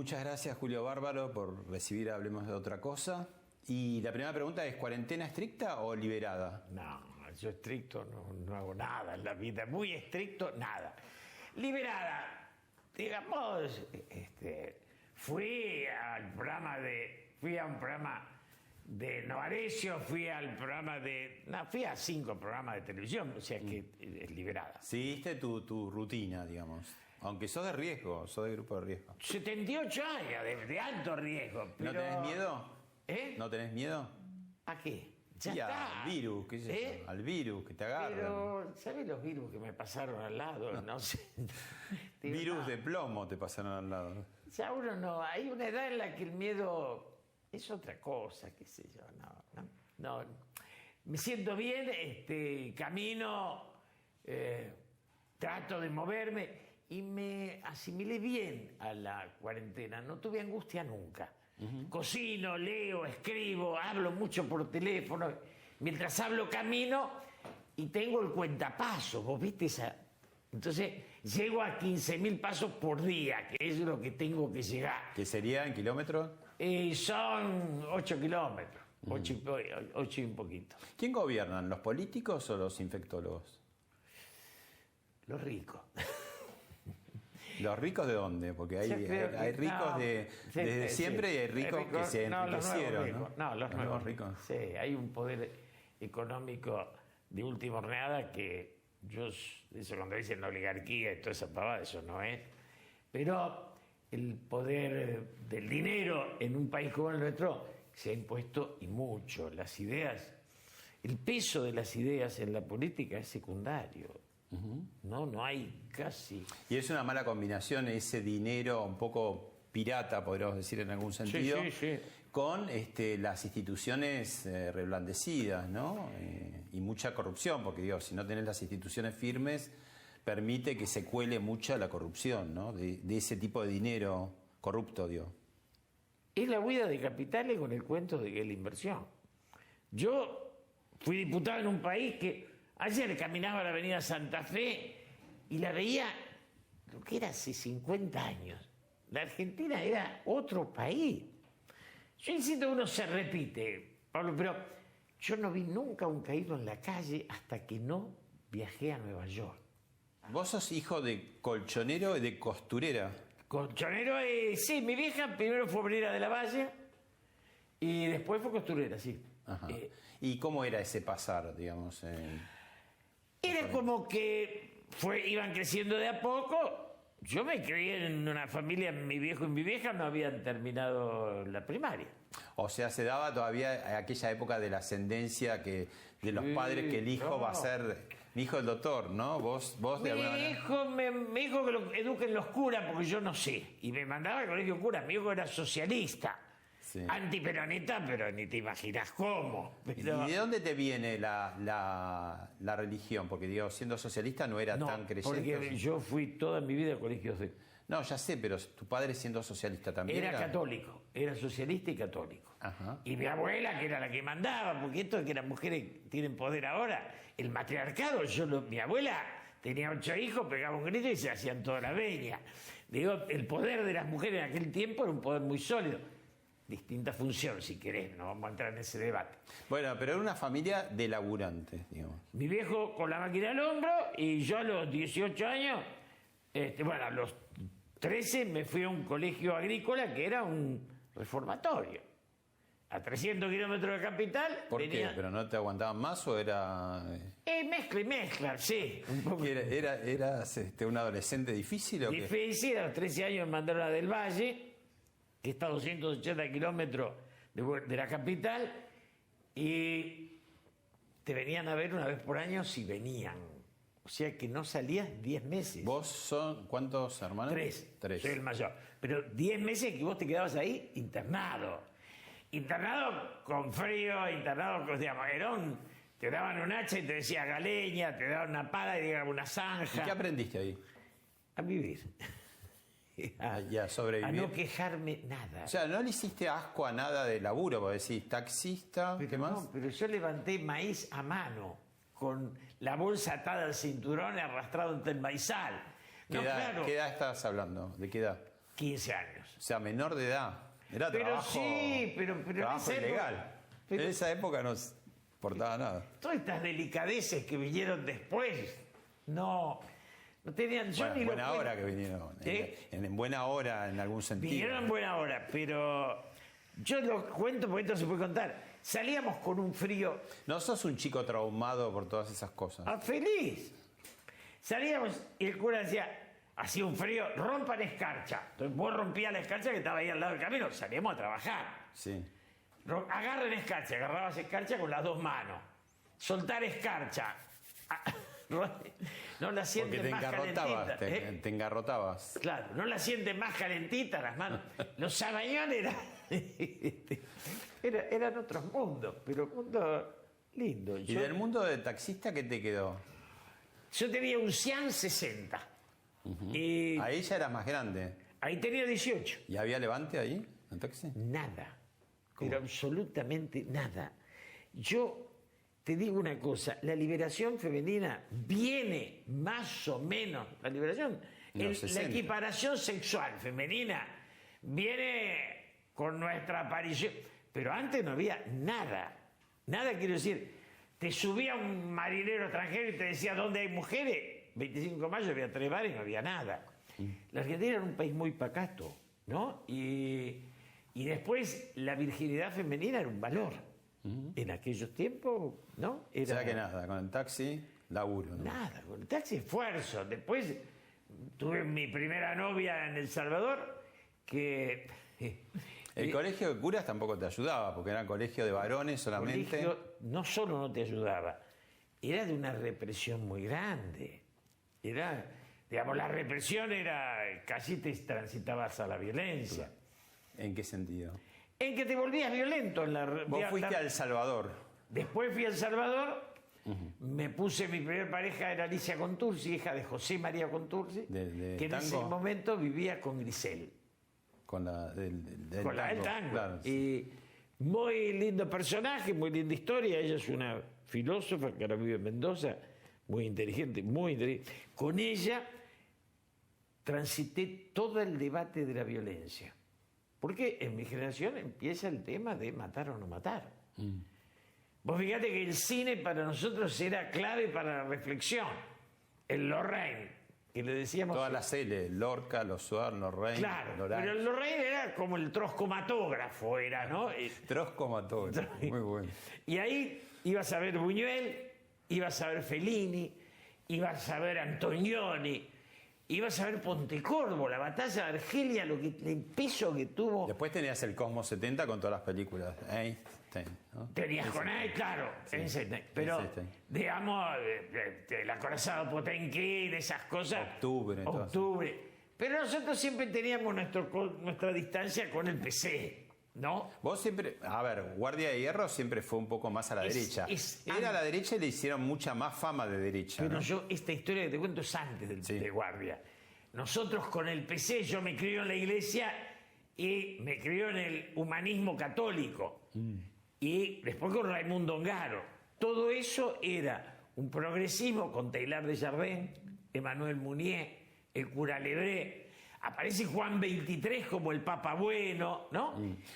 Muchas gracias, Julio Bárbaro, por recibir Hablemos de Otra Cosa. Y la primera pregunta es, ¿cuarentena estricta o liberada? No, yo estricto no hago nada en la vida, muy estricto, nada. Liberada, digamos, fui a un programa de Novarecio, fui a 5 programas de televisión, o sea que es liberada. Seguiste tu rutina, digamos. Aunque sos de riesgo, sos de grupo de riesgo. 78 años, de alto riesgo. Pero... ¿No tenés miedo? ¿Eh? ¿No tenés miedo? ¿A qué? Ya Y está. al virus, qué sé yo, al virus que te agarra. Pero, ¿sabes los virus que me pasaron al lado? No sé. Virus de plomo te pasaron al lado. Ya uno no, hay una edad en la que el miedo es otra cosa, qué sé yo, no. Me siento bien, camino, trato de moverme y me asimilé bien a la cuarentena, no tuve angustia nunca. Cocino, leo, escribo, hablo mucho por teléfono, mientras hablo camino y tengo el cuentapasos, vos viste esa... Entonces llego a 15.000 pasos por día, que es lo que tengo que llegar. ¿Qué sería en kilómetros? Son 8 kilómetros, 8 y un poquito. ¿Quién gobiernan, los políticos o los infectólogos? Los ricos. ¿Los ricos de dónde? Porque hay ricos desde siempre y hay ricos que se enriquecieron. Los nuevos ricos. Sí, hay un poder económico de última horneada que eso cuando dicen la oligarquía y toda esa pavada, eso no es. Pero el poder del dinero en un país como el nuestro se ha impuesto y mucho. Las ideas, el peso de las ideas en la política es secundario. No hay casi. Y es una mala combinación ese dinero un poco pirata, podríamos decir en algún sentido, sí. con las instituciones reblandecidas, ¿no? Y mucha corrupción, porque digo, si no tenés las instituciones firmes, permite que se cuele mucha la corrupción, ¿no? De ese tipo de dinero corrupto, digo. Es la huida de capitales con el cuento de que es la inversión. Yo fui diputado en un país que ayer caminaba la avenida Santa Fe y la veía lo que era hace 50 años. La Argentina era otro país. Yo insisto que uno se repite, Pablo, pero yo no vi nunca un caído en la calle hasta que no viajé a Nueva York. ¿Vos sos hijo de colchonero y de costurera? Colchonero, sí, mi vieja primero fue obrera de la Valle y después fue costurera, sí. Ajá. ¿Y cómo era ese pasar, digamos? Era como que iban creciendo de a poco. Yo me crié en una familia, mi viejo y mi vieja no habían terminado la primaria. O sea, se daba todavía aquella época de la ascendencia de los padres, que el hijo va a ser, mi hijo el doctor, ¿no? Vos de alguna manera. Me dijo que lo eduquen los curas porque yo no sé. Y me mandaba al colegio cura. Mi hijo era socialista. Sí. Antiperonista, pero ni te imaginas cómo. Pero... ¿Y de dónde te viene la religión? Porque digo, siendo socialista no era tan creyente. Porque yo fui toda mi vida a colegios de... No, ya sé, pero tu padre siendo socialista también era católico, era socialista y católico. Ajá. Y mi abuela, que era la que mandaba, porque esto de que las mujeres tienen poder ahora, el matriarcado, mi abuela tenía 8 hijos, pegaba un grito y se hacían toda la veña. Digo, el poder de las mujeres en aquel tiempo era un poder muy sólido. Distinta función, si querés, no vamos a entrar en ese debate. Bueno, pero era una familia de laburantes, digamos. Mi viejo con la máquina al hombro y yo a los 18 años, a los 13 me fui a un colegio agrícola que era un reformatorio. A 300 kilómetros de capital. ¿Por qué? ¿Pero no te aguantaban más o era...? Mezcla y mezcla, sí. Un poco. ¿Eras un adolescente difícil o qué? Difícil, a los 13 años me mandaron a Del Valle, que está a 280 kilómetros de la capital, y te venían a ver una vez por año si venían. O sea que no salías 10 meses. ¿Vos son cuántos hermanos? 3. Tres. Soy el mayor. Pero 10 meses que vos te quedabas ahí internado. Internado con frío, internado con, digamos, te daban un hacha y te decía galeña, te daban una pala y digamos una zanja. ¿Y qué aprendiste ahí? A vivir. A sobrevivir. A no quejarme nada. O sea, ¿no le hiciste asco a nada de laburo? Porque decís, taxista, pero ¿qué más? No, pero yo levanté maíz a mano, con la bolsa atada al cinturón y arrastrado entre el maizal. ¿Qué edad estabas hablando? ¿De qué edad? 15 años. O sea, menor de edad. Era Pero trabajo, sí, pero trabajo en esa ilegal. época- pero- en esa época no se importaba nada. Todas estas delicadeces que vinieron después, no tenían... Yo Bueno, ni en lo buena cuento. hora que vinieron. ¿Eh? En buena hora, en algún sentido. Vinieron en buena hora, pero yo lo cuento porque esto se puede contar. Salíamos con un frío No sos un chico traumado por todas esas cosas. feliz. Salíamos y el cura decía, hacía un frío, rompan escarcha. Entonces vos rompías la escarcha que estaba ahí al lado del camino, salíamos a trabajar. Sí. Agarren escarcha, agarrabas escarcha con las dos manos. Soltar escarcha. No la Porque sienten te más engarrotabas. calentita. ¿eh? Te engarrotabas. Claro, no la sienten más calentita las manos. Los sabañones eran otros mundos, pero mundos lindos. ¿Y del mundo de taxista qué te quedó? Yo tenía un Cian 60. Y Ahí ya eras más grande. ahí tenía 18. ¿Y había levante ahí, en taxi? Nada. Pero absolutamente nada. Yo te digo una cosa, la liberación femenina viene más o menos, la liberación, En los la 60. equiparación sexual femenina viene con nuestra aparición, pero antes no había nada. Nada quiero decir, te subía un marinero extranjero y te decía ¿dónde hay mujeres? 25 de mayo había 3 bares y no había nada. La Argentina era un país muy pacato, ¿no? Y después la virginidad femenina era un valor. En aquellos tiempos, ¿no? O sea que nada, con el taxi, laburo. ¿no? Nada, con el taxi esfuerzo. Después tuve mi primera novia en El Salvador, que... El colegio de curas tampoco te ayudaba, porque era colegio de varones solamente. colegio no solo no te ayudaba, era de una represión muy grande. Era, digamos, la represión era, casi te transitabas a la violencia. ¿En qué sentido? En que te volvías violento. Vos fuiste a El Salvador. Después fui a El Salvador, me puse, mi primer pareja era Alicia Contursi, hija de José María Contursi, ¿De que en ese tango? momento vivía con Grisel. Con la del Con la del tango. Claro, sí. Y muy lindo personaje, muy linda historia. Ella es una filósofa que ahora vive en Mendoza, muy inteligente, muy inteligente. Con ella transité todo el debate de la violencia. Porque en mi generación empieza el tema de matar o no matar. Vos fíjate que el cine para nosotros era clave para la reflexión. El Lorraine, que le decíamos... Todas las L, Lorca, Los Suar, Los Rey, Claro, Lorán. pero el Lorraine era como el troscomatógrafo, era, ¿no? Troscomatógrafo, muy bueno. Y ahí ibas a ver Buñuel, ibas a ver Fellini, ibas a ver Antonioni, ibas a ver Pontecorvo, la batalla de Argelia, el peso que tuvo. Después tenías el Cosmos 70 con todas las películas. Einstein, ¿no? Tenías con él, claro, Einstein, pero Einstein. digamos, el acorazado Potenkin, esas cosas. Octubre, todo Octubre. Pero nosotros siempre teníamos nuestra distancia con el PC, ¿no? Vos siempre, a ver, Guardia de Hierro siempre fue un poco más a la derecha. Era a la derecha y le hicieron mucha más fama de derecha. Pero ¿no? yo, esta historia que te cuento es antes de Guardia. Nosotros con el PC, yo me crió en la iglesia y me crió en el humanismo católico. Y después con Raimundo Ongaro. Todo eso era un progresismo con Taylor de Jardin, Emmanuel Mounier, el cura Lebré. Aparece Juan XXIII como el Papa Bueno, ¿no?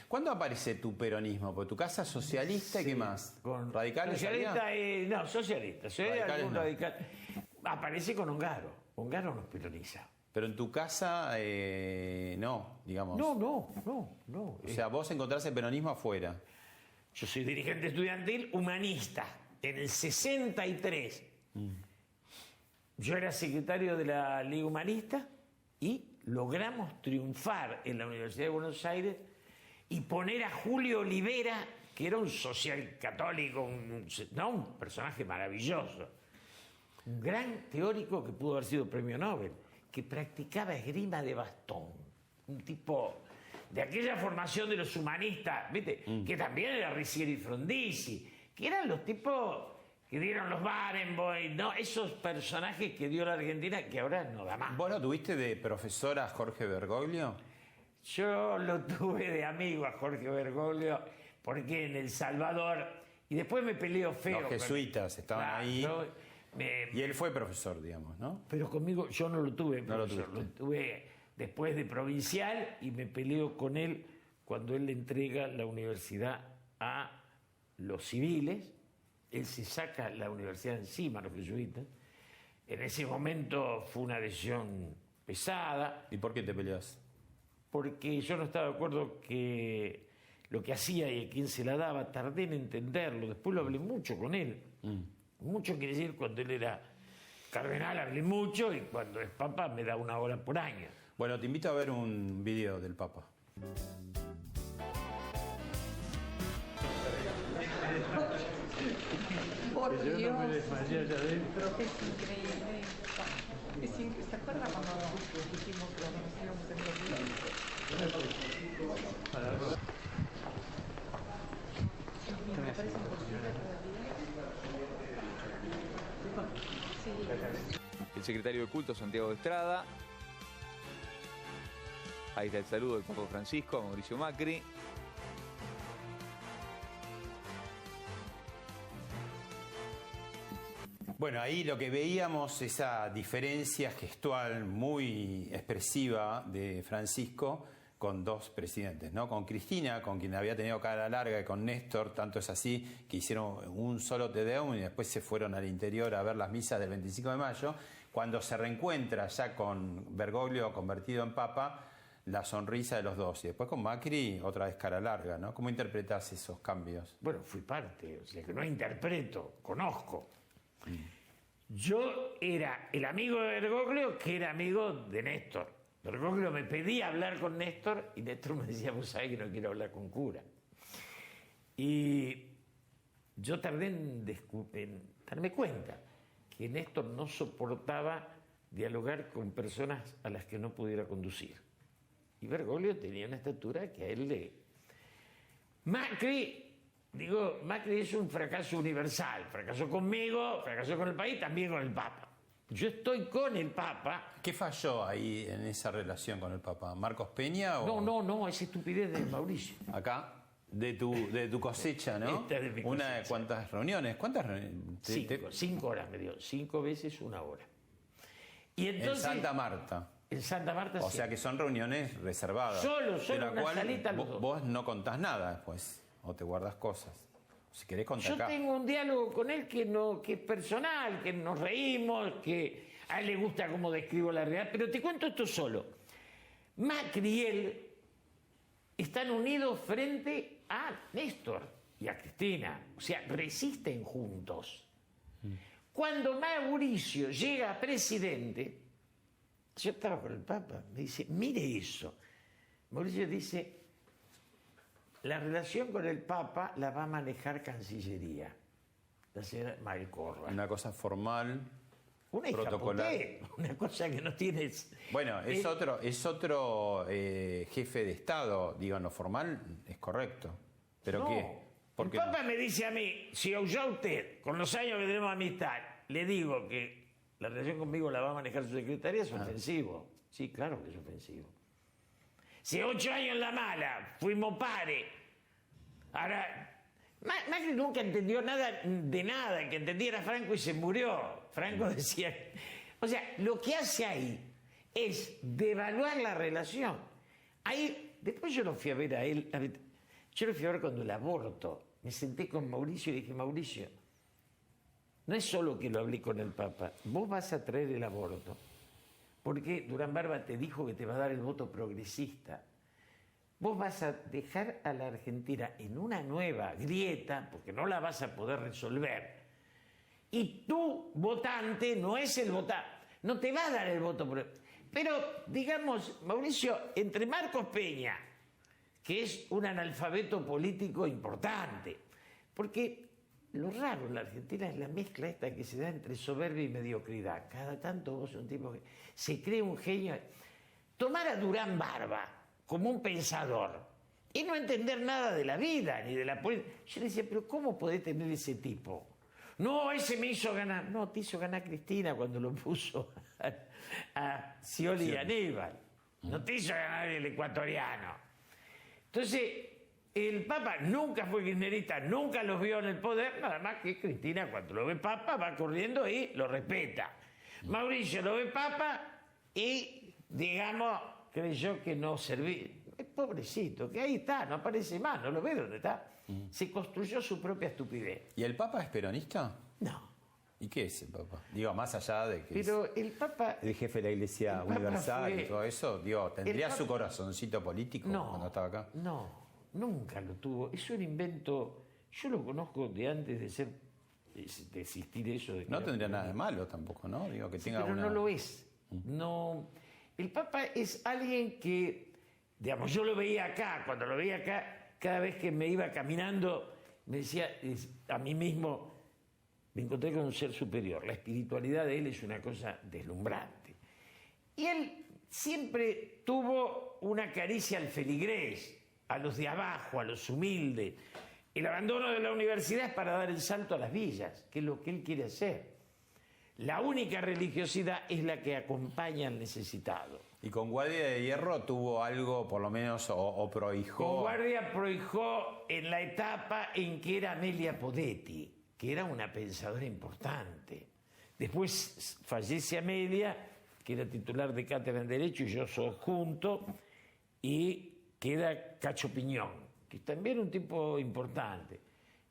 ¿Cuándo aparece tu peronismo? Porque tu casa socialista y qué más. Con ¿Radicales? socialista, había? no, socialista. Radicales Algún no. radical. Aparece con Ongaro. Ongaro nos peroniza. Pero en tu casa, no, digamos. No. O sea, vos encontrás el peronismo afuera. Yo soy dirigente estudiantil humanista. En el 63 yo era secretario de la Liga Humanista y logramos triunfar en la Universidad de Buenos Aires y poner a Julio Olivera, que era un social católico, un personaje maravilloso, un gran teórico que pudo haber sido premio Nobel, que practicaba esgrima de bastón, un tipo de aquella formación de los humanistas, ¿viste? Que también era Riccieri y Frondizi, que eran los tipos que dieron los Barenboim, ¿no? Esos personajes que dio la Argentina que ahora no da más. ¿Vos lo tuviste de profesor a Jorge Bergoglio? Yo lo tuve de amigo a Jorge Bergoglio porque en El Salvador, y después me peleó feo. Los jesuitas estaban ahí. Me, Y él fue profesor, digamos, ¿no? Pero conmigo yo no lo tuve, No lo profesor, tuviste. tuve después de provincial, y me peleo con él cuando él le entrega la universidad a los civiles. Él se saca la universidad encima, los jesuitas. En ese momento fue una decisión pesada. ¿Y por qué te peleas? Porque yo no estaba de acuerdo que lo que hacía y a quién se la daba. Tardé en entenderlo. Después lo hablé mucho con él. Mucho quiere decir, cuando él era cardenal hablé mucho, y cuando es papa me da 1 hora por año. Bueno, te invito a ver un video del Papa. Por Dios. Yo no me desmayé allá adentro. Es increíble. ¿Se acuerda cuando dijimos que nos íbamos en los días? Me parece imposible todavía. Sí. El secretario de Culto, Santiago de Estrada. Ahí está el saludo del Papa Francisco a Mauricio Macri. Bueno, ahí lo que veíamos, esa diferencia gestual muy expresiva de Francisco con 2 presidentes, ¿no? Con Cristina, con quien había tenido cara larga, y con Néstor, tanto es así que hicieron un solo Te Deum y después se fueron al interior a ver las misas del 25 de mayo. Cuando se reencuentra ya con Bergoglio convertido en Papa, la sonrisa de los dos, y después con Macri otra vez cara larga, ¿no? ¿Cómo interpretás esos cambios? Bueno, fui parte, o sea que no interpreto, conozco. Yo era el amigo de Bergoglio, que era amigo de Néstor. Bergoglio me pedía hablar con Néstor y Néstor me decía, vos sabés que no quiero hablar con cura. Y yo tardé en darme cuenta que Néstor no soportaba dialogar con personas a las que no pudiera conducir. Y Bergoglio tenía una estatura que a él le... Macri es un fracaso universal. Fracasó conmigo, fracasó con el país, también con el Papa. Yo estoy con el Papa. ¿Qué falló ahí en esa relación con el Papa? ¿Marcos Peña o...? No, esa estupidez de Mauricio. Acá, de tu cosecha, ¿no? Esta es de mi Una de cosecha. ¿Cuántas reuniones? ¿Cuántas reuniones? 5 horas me dio, 5 veces 1 hora. Y entonces, En Santa Marta. En Santa Marta, O sí. sea que son reuniones reservadas. Solo, de la una cual salita los dos. vos no contás nada después, o te guardas cosas. Si querés contar Yo acá. tengo un diálogo con él que es personal, que nos reímos, que a él le gusta cómo describo la realidad, pero te cuento esto solo. Macri y él están unidos frente a Néstor y a Cristina, o sea, resisten juntos. Cuando Mauricio llega a presidente, yo estaba con el Papa, me dice, mire eso. Mauricio dice, la relación con el Papa la va a manejar Cancillería, la señora Malcorra. Una cosa formal, Una protocolar. escapoté, una cosa que no tienes... Bueno, es otro jefe de Estado, digo, no formal, es correcto. ¿Pero No. qué? El Papa me dice a mí, si yo a usted, con los años que tenemos amistad, le digo que la relación conmigo la va a manejar su secretaria, es ofensivo. Sí, claro que es ofensivo. Si 8 años en la mala, fuimos pares. Ahora, Macri nunca entendió nada de nada, el que entendía era Franco y se murió. Franco decía... O sea, lo que hace ahí es devaluar la relación. Ahí, después yo lo fui a ver a él, yo lo fui a ver cuando el aborto. Me senté con Mauricio y dije, Mauricio, no es solo que lo hablé con el Papa, vos vas a traer el aborto, porque Durán Barba te dijo que te va a dar el voto progresista. Vos vas a dejar a la Argentina en una nueva grieta, porque no la vas a poder resolver. Y tu votante no es el votante, no te va a dar el voto progresista. Pero, digamos, Mauricio, entre Marcos Peña, que es un analfabeto político importante, porque lo raro en la Argentina es la mezcla esta que se da entre soberbia y mediocridad. Cada tanto vos sos un tipo que se cree un genio. Tomar a Durán Barba como un pensador y no entender nada de la vida ni de la política. Yo le decía, pero ¿cómo podés tener ese tipo? No, ese me hizo ganar. No, te hizo ganar Cristina cuando lo puso a Scioli y Aníbal. No te hizo ganar el ecuatoriano. Entonces, el Papa nunca fue kirchnerista, nunca los vio en el poder, nada más que Cristina cuando lo ve Papa va corriendo y lo respeta. Mauricio lo ve Papa y, digamos, creyó que no servía. Pobrecito, que ahí está, no aparece más, no lo ve dónde está. Se construyó su propia estupidez. ¿Y el Papa es peronista? No. ¿Y qué es el Papa? Digo, más allá de que Pero el Papa... el jefe de la Iglesia el Papa Universal fue- y todo eso, digo, ¿tendría el Papa- su corazoncito político cuando estaba acá? No, nunca lo tuvo. Es un invento. Yo lo conozco de antes de ser, de existir eso. De que No era tendría nada de peronista. malo tampoco, ¿no? Digo, que Sí, tenga pero una... no lo es. No. El Papa es alguien que, digamos, yo lo veía acá. Cuando lo veía acá, cada vez que me iba caminando, me decía a mí mismo, me encontré con un ser superior. La espiritualidad de él es una cosa deslumbrante. Y él siempre tuvo una caricia al feligrés, a los de abajo, a los humildes. El abandono de la universidad es para dar el salto a las villas, que es lo que él quiere hacer. La única religiosidad es la que acompaña al necesitado. Y con Guardia de Hierro tuvo algo, por lo menos, o prohijó... Con Guardia prohijó en la etapa en que era Amelia Podetti, que era una pensadora importante. Después fallece Amelia, que era titular de cátedra en Derecho, y yo soy adjunto, y queda Cacho Piñón, que también un tipo importante.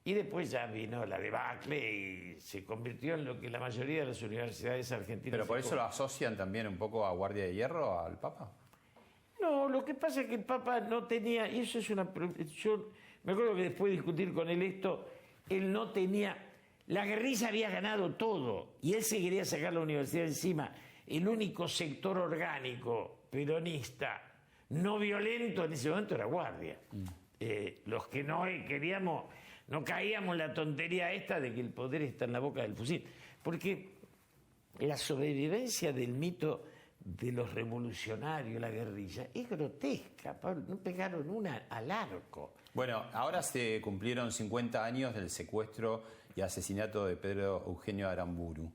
Y después ya vino la debacle y se convirtió en lo que la mayoría de las universidades argentinas... Pero por se eso lo asocian también un poco a Guardia de Hierro, al Papa. No, lo que pasa es que el Papa no tenía, y eso es una... Yo me acuerdo que después de discutir con él esto, él no tenía... La guerrilla había ganado todo y él se quería sacar la universidad encima. El único sector orgánico peronista no violento en ese momento era Guardia. Los que no queríamos, no caíamos en la tontería esta de que el poder está en la boca del fusil. Porque la sobrevivencia del mito de los revolucionarios, la guerrilla, es grotesca, Pablo. No pegaron una al arco. Bueno, ahora se cumplieron 50 años del secuestro y asesinato de Pedro Eugenio Aramburu.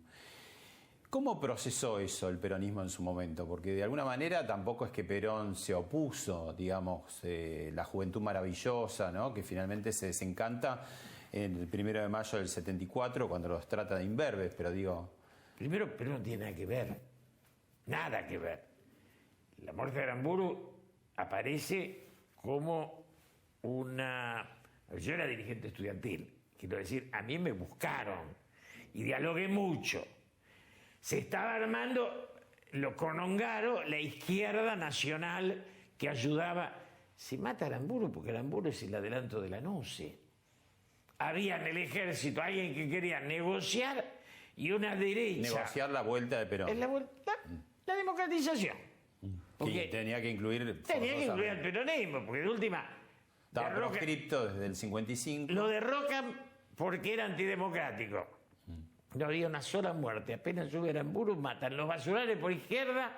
¿Cómo procesó eso el peronismo en su momento? Porque de alguna manera tampoco es que Perón se opuso, digamos, la juventud maravillosa, ¿no? Que finalmente se desencanta el 1 de mayo del 74 cuando los trata de imberbes, pero digo... Primero, Perón no tiene nada que ver. Nada que ver. La muerte de Aramburu aparece como una... Yo era dirigente estudiantil. Quiero decir, a mí me buscaron y dialogué mucho. Se estaba armando con Ongaro la izquierda nacional que ayudaba. Se mata Aramburu porque Aramburu es el adelanto de la NUCE. Había en el ejército alguien que quería negociar y una derecha. Negociar la vuelta de Perón. Es la democratización. Que tenía que incluir... Tenía que incluir al peronismo, porque de última... Estaba derroca- proscripto desde el 55. Lo derrocan porque era antidemocrático. No había una sola muerte. Apenas sube Aramburu, matan los basurales por izquierda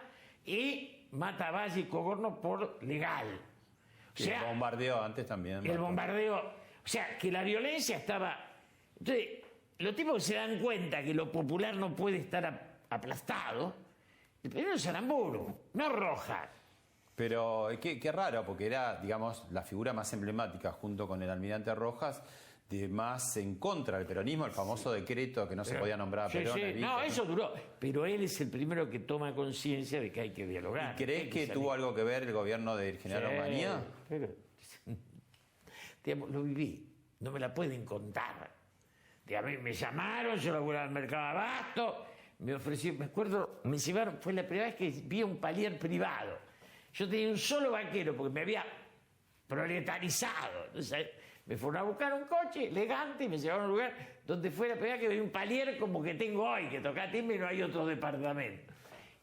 y mata a Valle y Cogorno por legal. O Y el sea, bombardeo antes también. el bombardeo... O sea, que la violencia estaba... Entonces, los tipos se dan cuenta que lo popular no puede estar aplastado. El primero es Aramburu, no Rojas. Pero qué raro, porque era, digamos, la figura más emblemática junto con el almirante Rojas, de más en contra del peronismo, el famoso decreto que no se podía nombrar a Sí, Perón. sí. Evita, No, eso duró. Pero él es el primero que toma conciencia de que hay que dialogar. ¿Y crees que tuvo algo que ver el gobierno del general Onganía? Pero, digamos, lo viví. No me la pueden contar. A mí me llamaron, yo laburaba al mercado de abasto, me ofrecieron, me acuerdo, me llevaron, fue la primera vez que vi un palier privado. Yo tenía un solo vaquero porque me había proletarizado. Entonces, me fueron a buscar un coche elegante y me llevaron a un lugar donde fue la primera vez que vi un palier como que tengo hoy, que toca timbre y no hay otro departamento.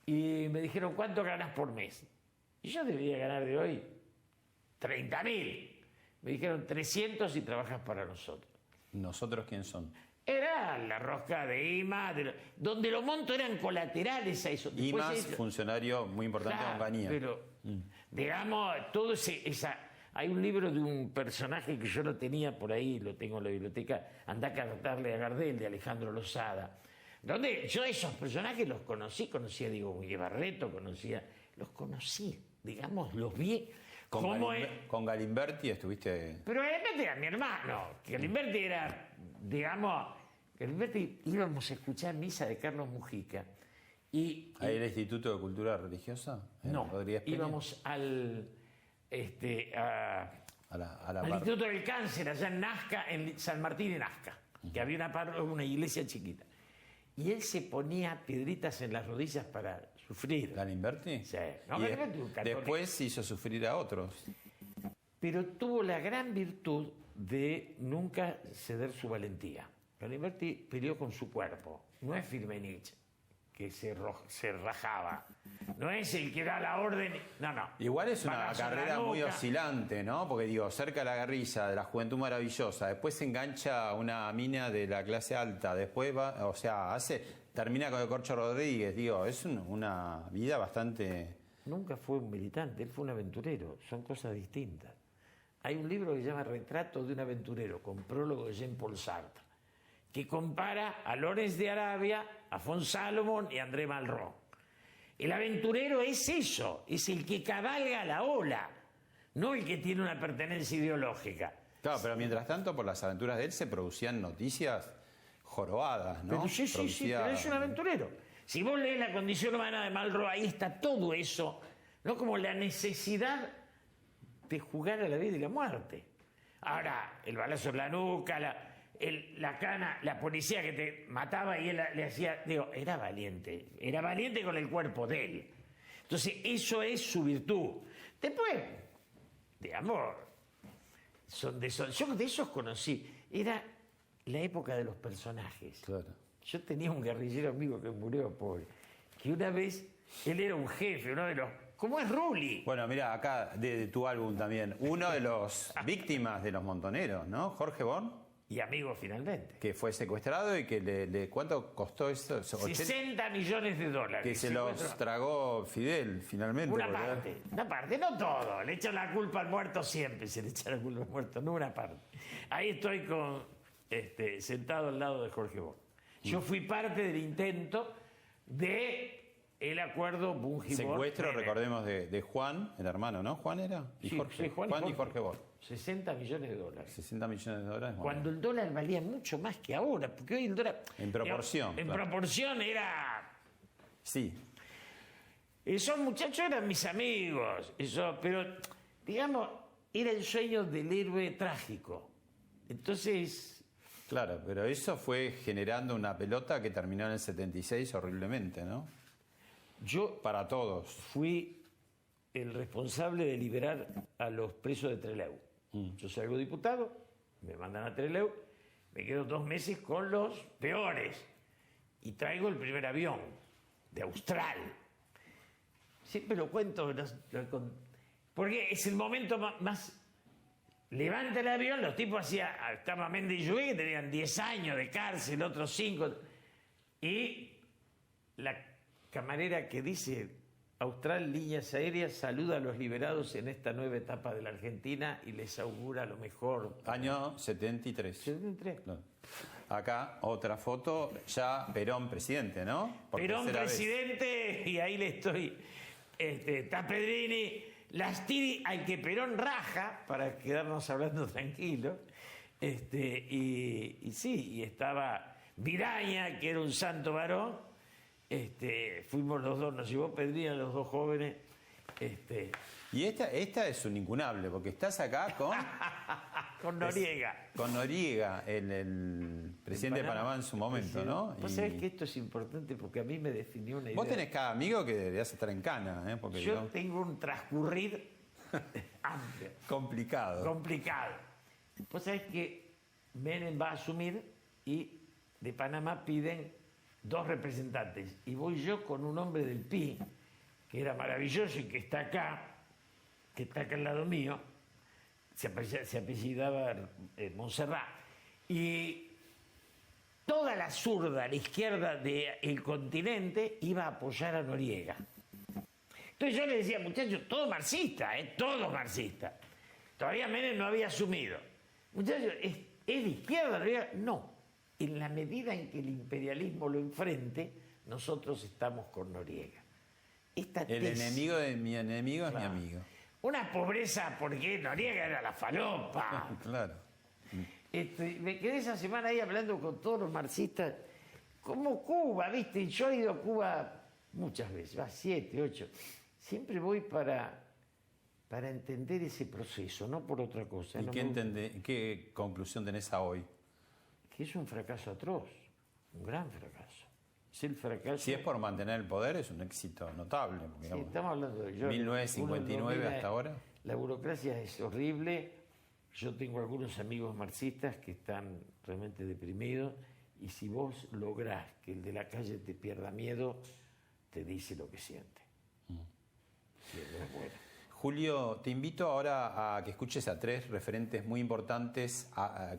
Y me dijeron, ¿cuánto ganas por mes? Y yo debería ganar de hoy 30.000. Me dijeron 300 si trabajas para nosotros. ¿Nosotros quién son? Era la rosca de IMA, donde los montos eran colaterales a eso. Después IMAS, funcionario muy importante de Onganía. Pero, digamos, todo hay un libro de un personaje que yo lo tenía por ahí, lo tengo en la biblioteca, Andá a cantarle a Gardel, de Alejandro Lozada, donde yo esos personajes los conocía a Diego Barreto, los conocí, digamos, los vi. Con Galimberti estuviste... Pero Galimberti era mi hermano, que Galimberti era, digamos, Galimberti íbamos a escuchar misa de Carlos Mujica Y ¿Ahí el Instituto de Cultura Religiosa? no, Rodríguez Peña. íbamos al A la al par. Instituto del Cáncer, allá en Nazca, en San Martín de Nazca, que había una iglesia chiquita. Y él se ponía piedritas en las rodillas para sufrir. ¿La Limberti? Sí. No, Y Limberti, un católico. después hizo sufrir a otros. Pero tuvo la gran virtud de nunca ceder su valentía. Galimberti peleó con su cuerpo. No es Firmenich, que se rajaba. No es el que da la orden. No, no. Igual es una Balazo en la carrera muy nuca. oscilante, ¿no? Porque digo, cerca de la guerrilla, de la juventud maravillosa, después se engancha una mina de la clase alta, después va, o sea, termina con el Corcho Rodríguez, digo, es una vida bastante... Nunca fue un militante, él fue un aventurero. Son cosas distintas. Hay un libro que se llama Retrato de un aventurero, con prólogo de Jean-Paul Sartre, que compara a Lorenz de Arabia, a von Salomon y a André Malraux. El aventurero es eso, es el que cabalga la ola, no el que tiene una pertenencia ideológica. Claro, pero mientras tanto, por las aventuras de él se producían noticias jorobadas, ¿no? Pero sí, pero es un aventurero. Si vos lees La condición humana de Malraux, ahí está todo eso, no como la necesidad de jugar a la vida y la muerte. Ahora, el balazo en la nuca, la cana, la policía que te mataba y él le hacía... Digo, era valiente con el cuerpo de él. Entonces, eso es su virtud. Después, digamos, yo de esos conocí. Era la época de los personajes. Claro. Yo tenía un guerrillero amigo que murió, pobre, que una vez, él era un jefe, uno de los... ¿Cómo es Rulli? Bueno, mira, acá de tu álbum también, uno de los víctimas de los montoneros, ¿no? Jorge Born, Y amigo finalmente. que fue secuestrado y que ¿cuánto costó eso? 60 millones de dólares. Que se los tragó Fidel, finalmente. Una porque- parte, no todo. Le echan la culpa al muerto siempre, se le echa la culpa al muerto, no una parte. Ahí estoy sentado al lado de Jorge Born. Yo fui parte del intento de el acuerdo Bungie-Born. Secuestro, recordemos, de Juan, el hermano, ¿no? ¿Juan era? Y Sí, Jorge. sí, Juan y Jorge Born. 60 millones de dólares. 60 millones de dólares. bueno. Cuando el dólar valía mucho más que ahora, porque hoy el dólar... En proporción, En claro. proporción era... Sí, Esos muchachos eran mis amigos, pero, digamos, era el sueño del héroe trágico. Entonces, claro, pero eso fue generando una pelota que terminó en el 76 horriblemente, ¿no? yo Para todos. fui el responsable de liberar a los presos de Trelew. Yo salgo diputado, me mandan a Trelew, me quedo 2 meses con los peores y traigo el primer avión de Austral. Siempre lo cuento, porque es el momento más... Levanta el avión, los tipos estaba Méndez y Lluvé, que tenían 10 años de cárcel, otros 5, y la camarera que dice Austral Líneas Aéreas saluda a los liberados en esta nueva etapa de la Argentina y les augura lo mejor. Año 73. 73. Claro. Acá otra foto, ya Perón presidente, ¿no? Por Perón tercera vez. presidente, y ahí le estoy. Está Pedrini, Lastiri, al que Perón raja, para quedarnos hablando tranquilos. Y sí, y estaba Viraña, que era un santo varón. Fuimos los dos, nos llevó Pedrini a los dos jóvenes. Y esta es un incunable, porque estás acá Con Noriega. con Noriega, el presidente de Panamá en su momento, ¿no? Vos Y sabés que esto es importante porque a mí me definió una idea. vos tenés cada amigo que deberías estar en cana, ¿eh? Porque Yo digo, tengo un transcurrir amplio, complicado. complicado. Vos sabés que Menem va a asumir y de Panamá piden 2 representantes. Y voy yo con un hombre del PI, que era maravilloso y que está acá al lado mío, se apellidaba Montserrat. Y toda la zurda, la izquierda del continente iba a apoyar a Noriega. Entonces yo le decía, muchachos, todo marxista, todo marxista. Todavía Menem no había asumido. Muchachos, ¿es de izquierda Noriega? No. En la medida en que el imperialismo lo enfrente, nosotros estamos con Noriega. Esta El tesis- enemigo de mi enemigo es Claro. mi amigo. Una pobreza porque Noriega era la falopa. Claro. Me quedé esa semana ahí hablando con todos los marxistas. Como Cuba, ¿viste? Yo he ido a Cuba muchas veces, va 7, 8. Siempre voy para entender ese proceso, no por otra cosa. ¿Y No qué conclusión tenés a hoy? que es un fracaso atroz, un gran fracaso. Es el fracaso. Si es por mantener el poder, es un éxito notable. Porque, Sí, digamos, estamos hablando de 1959 uno, hasta ahora. La burocracia es horrible. Yo tengo algunos amigos marxistas que están realmente deprimidos, y si vos lográs que el de la calle te pierda miedo, te dice lo que siente. Sí, es bueno. Julio, te invito ahora a que escuches a 3 referentes muy importantes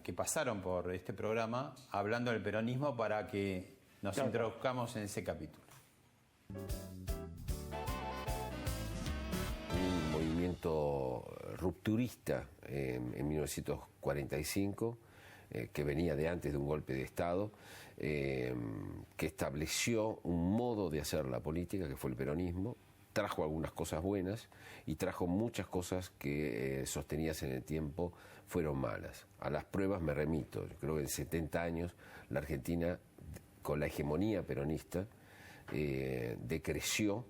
que pasaron por este programa hablando del peronismo para que nos introduzcamos en ese capítulo. Un movimiento rupturista en 1945, que venía de antes de un golpe de Estado, que estableció un modo de hacer la política, que fue el peronismo. Trajo algunas cosas buenas y trajo muchas cosas que sostenidas en el tiempo fueron malas. A las pruebas me remito. Yo creo que en 70 años la Argentina, con la hegemonía peronista, decreció,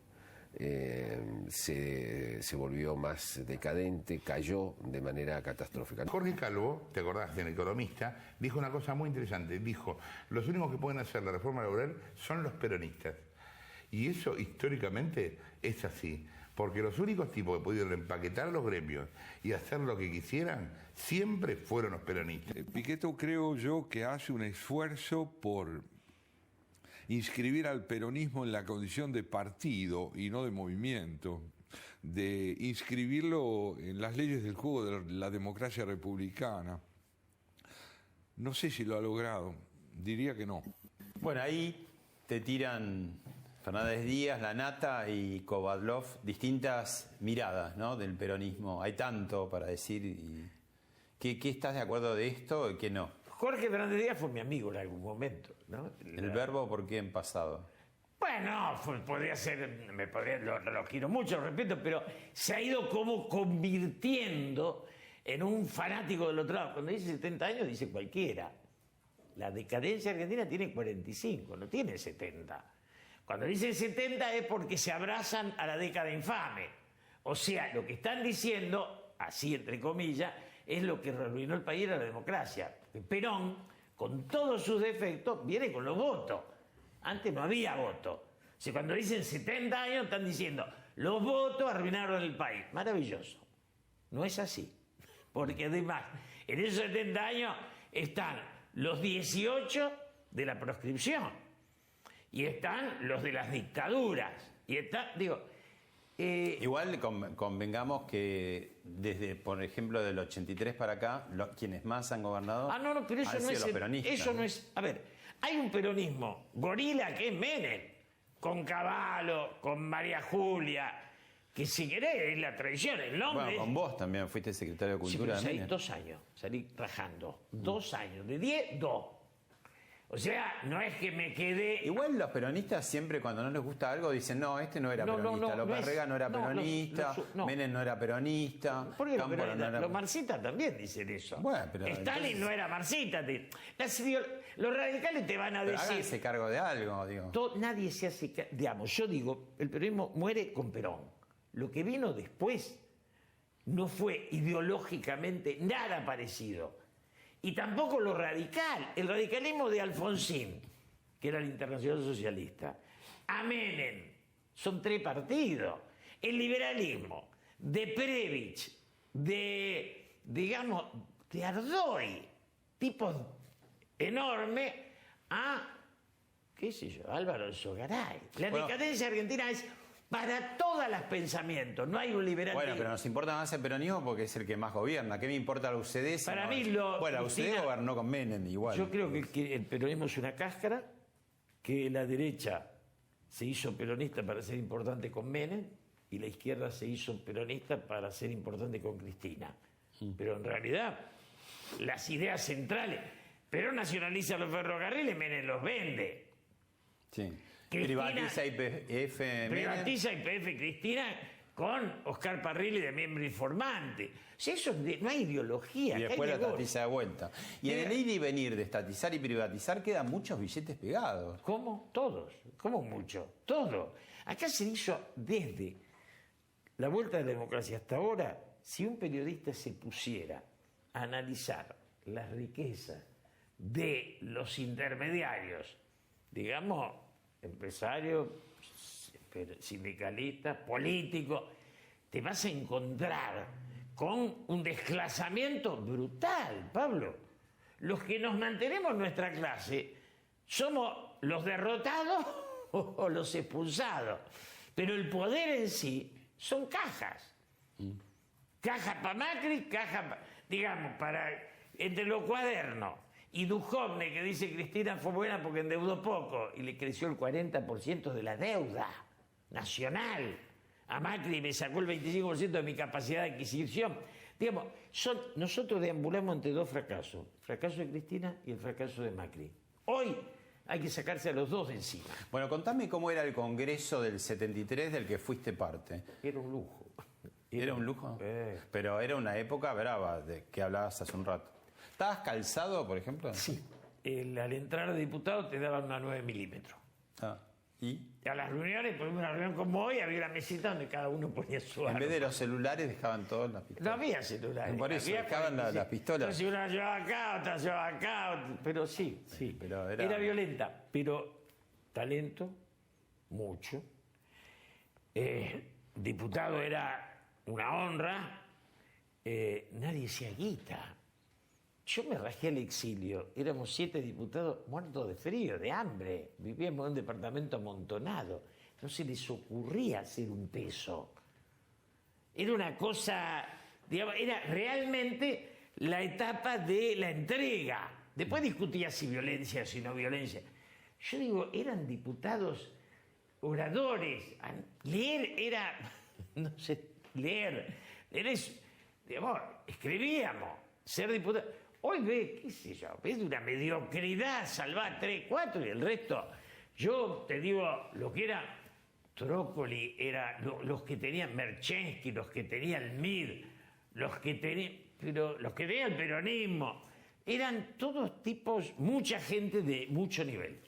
se volvió más decadente, cayó de manera catastrófica. Jorge Calvo, te acordás, el economista, dijo una cosa muy interesante. Dijo, los únicos que pueden hacer la reforma laboral son los peronistas. Y eso históricamente es así, porque los únicos tipos que pudieron empaquetar los gremios y hacer lo que quisieran siempre fueron los peronistas. Pichetto, creo yo, que hace un esfuerzo por inscribir al peronismo en la condición de partido y no de movimiento, de inscribirlo en las leyes del juego de la democracia republicana. No sé si lo ha logrado, diría que no. Bueno, ahí te tiran Fernández Díaz, Lanata y Kovadlov distintas miradas, ¿no?, del peronismo. Hay tanto para decir. ¿Qué estás de acuerdo de esto y qué no? Jorge Fernández Díaz fue mi amigo en algún momento, ¿no? ¿El verbo por qué en pasado? Bueno, podría ser, lo quiero mucho, lo respeto, pero se ha ido como convirtiendo en un fanático del otro lado. Cuando dice 70 años, dice cualquiera. La decadencia argentina tiene 45, no tiene 70. Cuando dicen 70 es porque se abrazan a la década infame. O sea, lo que están diciendo, así entre comillas, es lo que arruinó el país, era la democracia. Perón, con todos sus defectos, viene con los votos. Antes no había voto. O sea, cuando dicen 70 años, están diciendo, los votos arruinaron el país. Maravilloso. No es así. Porque además, en esos 70 años están los 18 de la proscripción. Y están los de las dictaduras. Y está, Igual convengamos que desde, por ejemplo, del 83 para acá, quienes más han gobernado pero eso han no sido es los peronistas. Eso no es. A ver, hay un peronismo gorila que es Menem, con Cavallo, con María Julia, que si querés es la tradición, el nombre. Bueno, con vos también fuiste secretario de Cultura. Sí, pero de Menem. 2 años, salí rajando. 2 años, de 10, 2. O sea, no es que me quedé. Igual los peronistas siempre cuando no les gusta algo dicen, no, este no era peronista, López Rega no era peronista, Menem no era peronista, ¿Por qué Cámpora no era... Los marxistas también dicen eso. Bueno, pero Stalin entonces... no era marxista. Los radicales te van a Pero decir... háganse cargo de algo, digo. Nadie se hace... Digamos, yo digo, el peronismo muere con Perón. Lo que vino después no fue ideológicamente nada parecido. Y tampoco lo radical, el radicalismo de Alfonsín, que era el Internacional Socialista, a Menem, son 3 partidos. El liberalismo de Previch, de Ardoy, tipos enormes, a, qué sé yo, Álvaro Sogaray. La decadencia argentina es para todos los pensamientos, no hay un liberalismo. Bueno, pero nos importa más el peronismo porque es el que más gobierna. ¿Qué me importa la UCD? Para mí Bueno, la UCD gobernó con Menem igual. Yo creo que el peronismo es una cáscara, que la derecha se hizo peronista para ser importante con Menem y la izquierda se hizo peronista para ser importante con Cristina. Pero en realidad, las ideas centrales, Perón nacionaliza los ferrocarriles, Menem los vende. Sí. Cristina, privatiza YPF, privatiza YPF, Cristina con Oscar Parrilli de miembro informante. O sea, eso no hay ideología. Y acá después hay la negocio. tatiza de vuelta. Y en el ir y venir de estatizar y privatizar quedan muchos billetes pegados. ¿Cómo? Todos. ¿Cómo mucho? Todo. Acá se hizo desde la vuelta de la democracia hasta ahora, si un periodista se pusiera a analizar las riquezas de los intermediarios, digamos, empresarios, sindicalistas, políticos, te vas a encontrar con un desclasamiento brutal, Pablo. Los que nos mantenemos en nuestra clase somos los derrotados o los expulsados, pero el poder en sí son cajas. Caja para Macri, digamos, para entre los cuadernos. Y Duhovne, que dice Cristina fue buena porque endeudó poco y le creció el 40% de la deuda nacional. A Macri me sacó el 25% de mi capacidad de adquisición. Digamos, nosotros deambulamos entre dos fracasos. El fracaso de Cristina y el fracaso de Macri. Hoy hay que sacarse a los dos de encima. Bueno, contame cómo era el Congreso del 73 del que fuiste parte. Era un lujo. ¿Era un lujo? Pero era una época brava de que hablabas hace un rato. ¿Estabas calzado, por ejemplo? Sí. Al entrar de diputado te daban una 9 milímetros. ¿Y? A las reuniones, por ejemplo, una reunión como hoy, había una mesita donde cada uno ponía su arma. En vez de los celulares dejaban todas las pistolas. No había celulares. Por eso, había dejaban las pistolas. Entonces una llevaba acá, otra llevaba acá, pero sí. Pero era violenta, pero talento, mucho. Diputado era una honra. Nadie se aguita. Yo me rajé al exilio, éramos 7 diputados muertos de frío, de hambre, vivíamos en un departamento amontonado, no se les ocurría hacer un peso. Era una cosa, digamos, era realmente la etapa de la entrega. Después discutía si violencia, si no violencia. Yo digo, eran diputados oradores, leer era, no sé, leer es, digamos, escribíamos, ser diputado. Hoy ves, qué sé yo, ves de una mediocridad, salvar 3, 4 y el resto. Yo te digo, lo que era Trócoli, era los que tenían Merchensky, los que tenían el MIR, los que tenían el peronismo, eran todos tipos, mucha gente de mucho nivel.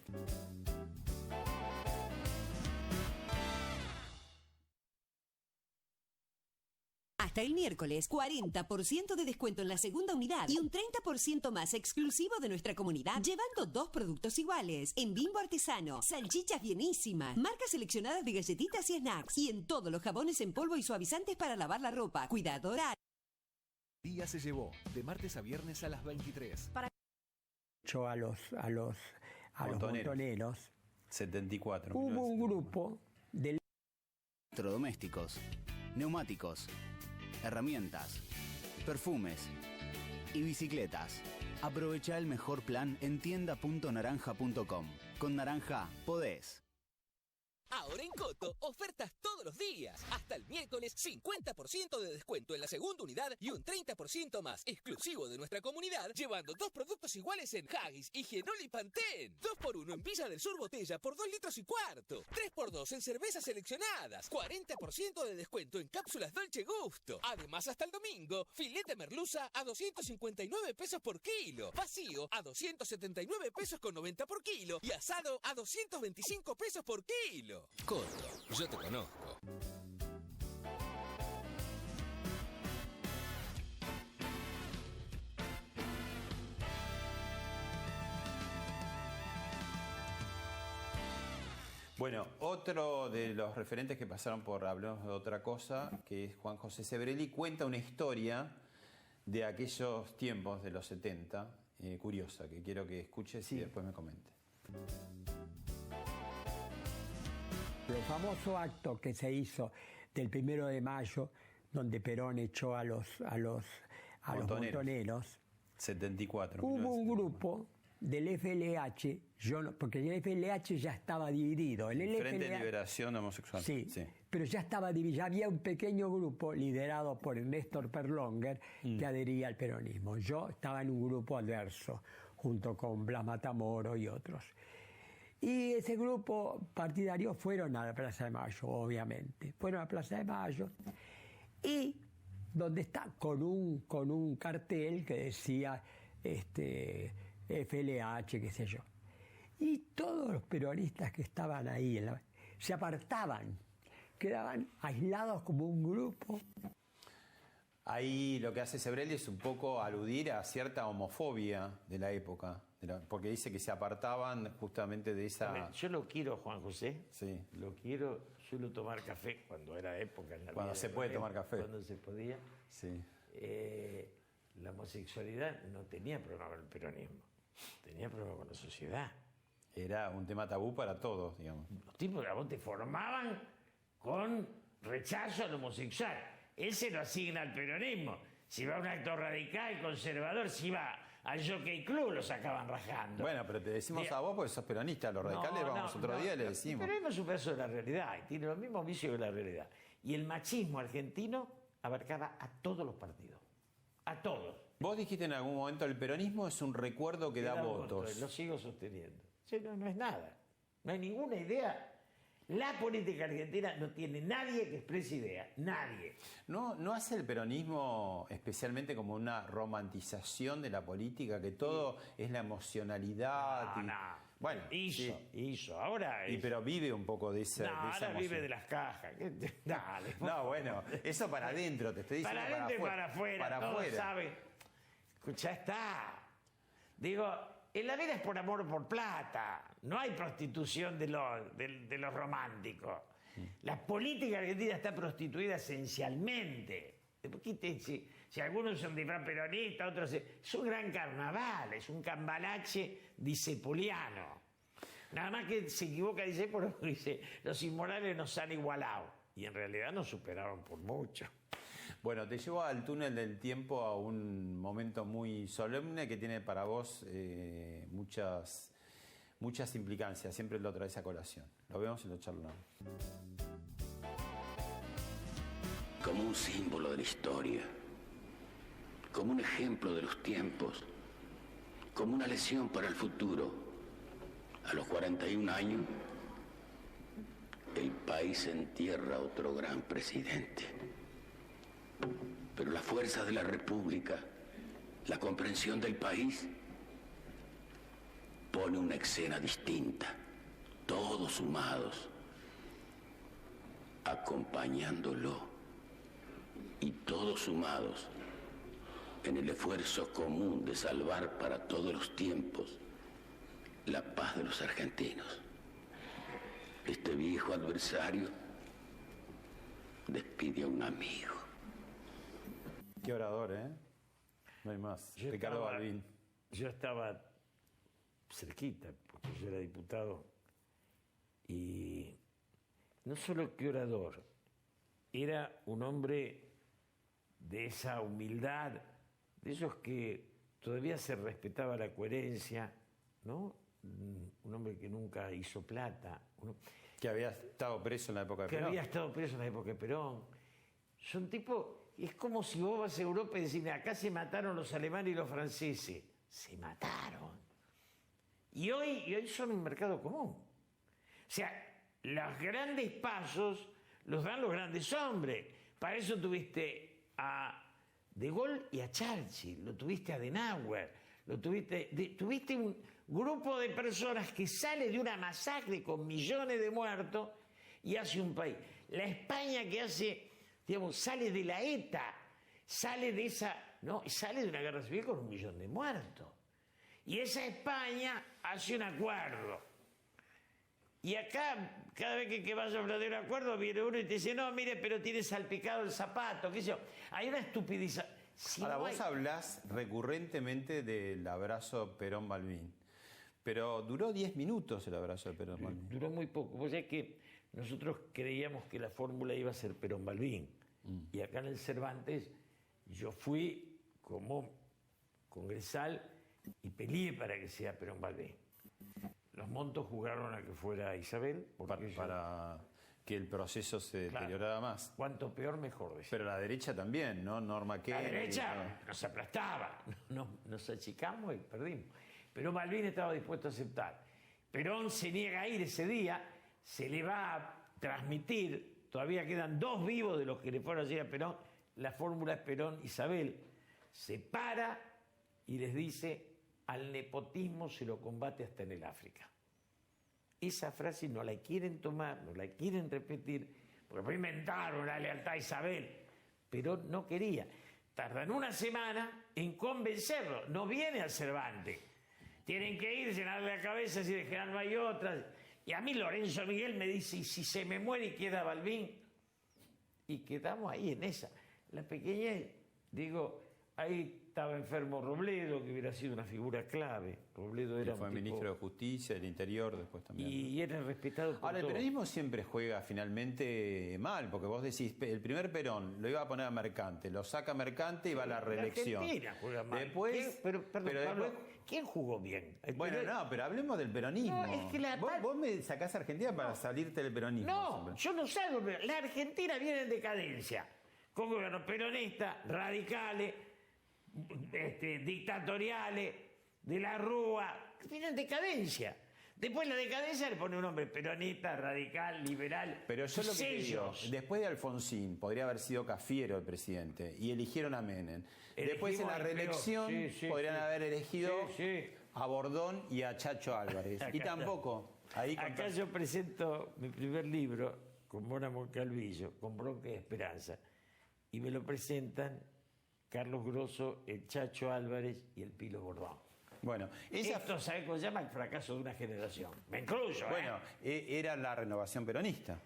Hasta el miércoles, 40% de descuento en la segunda unidad y un 30% más exclusivo de nuestra comunidad, llevando 2 productos iguales. En Bimbo Artesano, salchichas bienísimas, marcas seleccionadas de galletitas y snacks, y en todos los jabones en polvo y suavizantes para lavar la ropa. Cuidado oral. Día se llevó, de martes a viernes a las 23. A los montoneros. 74. Hubo un grupo de electrodomésticos, neumáticos, herramientas, perfumes y bicicletas. Aprovecha el mejor plan en tienda.naranja.com. Con Naranja podés. Ahora en Coto, ofertas todos los días. Hasta el miércoles, 50% de descuento en la segunda unidad y un 30% más exclusivo de nuestra comunidad, llevando 2 productos iguales en Haggis, Higienol y Pantene. 2x1 en Villa del Sur botella por 2 litros y cuarto. 3x2 en cervezas seleccionadas. 40% de descuento en cápsulas Dolce Gusto. Además, hasta el domingo, filete merluza a 259 pesos por kilo. Vacío a 279 pesos con 90 por kilo. Y asado a 225 pesos por kilo. Coto, yo te conozco. Bueno, otro de los referentes que pasaron por Hablemos de Otra Cosa, que es Juan José Sebrelli, cuenta una historia de aquellos tiempos de los 70, curiosa, que quiero que escuches y después me comentes. El famoso acto que se hizo del 1 de mayo, donde Perón echó a los montoneros, 74. Hubo un grupo del FLH, porque el FLH ya estaba dividido. El Frente de Liberación Homosexual. Sí, pero ya estaba dividido. Ya había un pequeño grupo liderado por Néstor Perlonger que adhería al peronismo. Yo estaba en un grupo adverso, junto con Blas Matamoros y otros. Y ese grupo partidario fueron a la Plaza de Mayo, obviamente. Fueron a la Plaza de Mayo y donde está con un cartel que decía FLH, qué sé yo. Y todos los peronistas que estaban ahí se apartaban, quedaban aislados como un grupo. Ahí lo que hace Sebrelli es un poco aludir a cierta homofobia de la época, porque dice que se apartaban justamente de esa... Yo lo quiero, Juan José. Sí. Lo quiero, suelo tomar café cuando era época. En la cuando vida se puede tomar café. Cuando se podía. Sí. La homosexualidad no tenía problema con el peronismo, tenía problema con la sociedad. Era un tema tabú para todos, digamos. Los tipos de vos te formaban con rechazo al homosexual. Él se lo asigna al peronismo. Si va a un acto radical, conservador, si va al Jockey Club, lo sacaban rajando. Bueno, pero te decimos a vos porque sos peronista. A los radicales vamos otro día y le decimos. El peronismo es un pedazo de la realidad y tiene los mismos vicios que la realidad. Y el machismo argentino abarcaba a todos los partidos. A todos. Vos dijiste en algún momento el peronismo es un recuerdo que da votos. Lo sigo sosteniendo. Sí, no es nada. No hay ninguna idea. La política argentina no tiene nadie que exprese idea. Nadie. ¿No hace el peronismo especialmente como una romantización de la política? Que todo es la emocionalidad. No. Bueno, hizo. Ahora pero vive un poco de esa ahora emoción. vive de las cajas. Dale. No, bueno, eso para adentro, te estoy diciendo. Para adentro y para afuera. Para todos afuera. saben. Ya está. Digo, en la vida es por amor o por plata. No hay prostitución de los románticos. La política argentina está prostituida esencialmente. Si algunos son disfraz peronista, otros... Es un gran carnaval, es un cambalache disepoliano. Nada más que se equivoca Disépolo, dice, los inmorales nos han igualado. Y en realidad nos superaron por mucho. Bueno, te llevo al túnel del tiempo a un momento muy solemne que tiene para vos muchas implicancias. Siempre lo traes a colación. Lo vemos y lo charlamos. Como un símbolo de la historia, como un ejemplo de los tiempos, como una lección para el futuro. A los 41 años, el país entierra a otro gran presidente. Pero la fuerza de la República, la comprensión del país, pone una escena distinta, todos sumados, acompañándolo, y todos sumados en el esfuerzo común de salvar para todos los tiempos la paz de los argentinos. Este viejo adversario despide a un amigo. Qué orador, ¿eh? No hay más. Ricardo Balbín. Yo estaba cerquita, porque yo era diputado, y no solo que orador, era un hombre de esa humildad, de esos que todavía se respetaba la coherencia, ¿no? Un hombre que nunca hizo plata. Que había estado preso en la época de Perón. Que había estado preso en la época de Perón. Son tipos... Es como si vos vas a Europa y decís, acá se mataron los alemanes y los franceses. Se mataron. Y hoy son un mercado común. O sea, los grandes pasos los dan los grandes hombres. Para eso tuviste a De Gaulle y a Churchill, lo tuviste a Adenauer, tuviste un grupo de personas que sale de una masacre con millones de muertos y hace un país. La España que hace... Digamos, sale de la ETA, sale de una guerra civil con 1 millón de muertos. Y esa España hace un acuerdo. Y acá, cada vez que vas a hablar de un acuerdo, viene uno y te dice, no, mire, pero tiene salpicado el zapato, qué sé yo. Hay una estupidización. Ahora, vos hablás recurrentemente del abrazo Perón-Balbín, pero duró 10 minutos el abrazo de Perón-Balbín. Duró muy poco. Vos sabés que nosotros creíamos que la fórmula iba a ser Perón-Balbín. Y acá en el Cervantes yo fui como congresal y peleé para que sea Perón-Balbín. Los Montos jugaron a que fuera Isabel. Para que el proceso se deteriorara más. Cuanto peor, mejor. Decía. Pero la derecha también, ¿no? Norma Kennedy. La derecha nos aplastaba. Nos achicamos y perdimos. Pero Balbín estaba dispuesto a aceptar. Perón se niega a ir ese día, se le va a transmitir, todavía quedan 2 vivos de los que le fueron a decir a Perón, la fórmula es Perón-Isabel, se para y les dice, al nepotismo se lo combate hasta en el África. Esa frase no la quieren tomar, no la quieren repetir, porque después inventaron la lealtad a Isabel. Perón no quería. Tardan una semana en convencerlo, no viene al Cervantes. Tienen que ir, llenarle la cabeza, si de general no hay otras. Y a mí Lorenzo Miguel me dice, ¿y si se me muere y queda Balbín? Y quedamos ahí en esa. La pequeña, digo, ahí estaba enfermo Robledo, que hubiera sido una figura clave. Robledo era fue ministro de Justicia, del Interior, después también. Y era respetado por Ahora, el todos. peronismo siempre juega finalmente mal, porque vos decís, el primer Perón lo iba a poner a Mercante, lo saca Mercante y va a la reelección. La Argentina juega mal. Después, Perdón, Pablo, después, ¿quién jugó bien? bueno, no, pero hablemos del peronismo. No, es que vos me sacás a Argentina para salirte del peronismo. No, siempre. yo no salgo. La Argentina viene en decadencia. Con gobiernos peronistas, radicales, dictatoriales, de la Rúa, viene en decadencia. Después la decadencia le pone un hombre peronista, radical, liberal. Pero yo lo que te digo, después de Alfonsín podría haber sido Cafiero el presidente y eligieron a Menem. Después en la reelección podrían haber elegido a Bordón y a Chacho Álvarez. Y tampoco. Acá yo presento mi primer libro con Mona Moncalvillo, con Bronca y Esperanza, y me lo presentan Carlos Grosso, el Chacho Álvarez y el Pilo Bordón. Bueno, esto, ¿sabes cómo se llama? El fracaso de una generación. Me incluyo, Bueno, era la renovación peronista.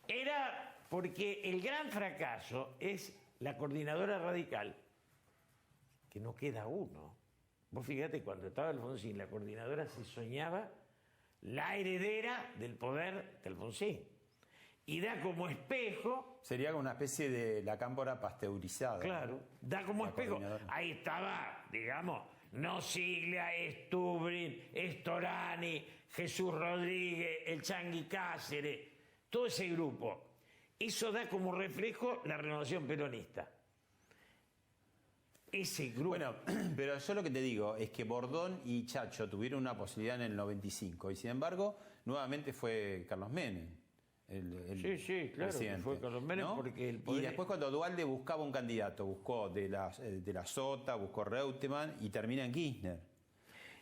Era porque el gran fracaso es la coordinadora radical, que no queda uno. Vos fíjate, cuando estaba Alfonsín, la coordinadora se soñaba la heredera del poder de Alfonsín. Y da como espejo... Sería como una especie de la cámpora pasteurizada. Claro, da como espejo. Ahí estaba, digamos, Nosiglia, Stubrin, Storani, Jesús Rodríguez, el Changi Cáceres, todo ese grupo. Eso da como reflejo la renovación peronista. Ese grupo... Bueno, pero yo lo que te digo es que Bordón y Chacho tuvieron una posibilidad en el 95 y sin embargo nuevamente fue Carlos Menem. Sí, claro, que fue Carlos Menem, ¿no? Porque el poder... Y después cuando Duhalde buscaba un candidato, buscó de la Sota, buscó Reutemann y termina en Kirchner.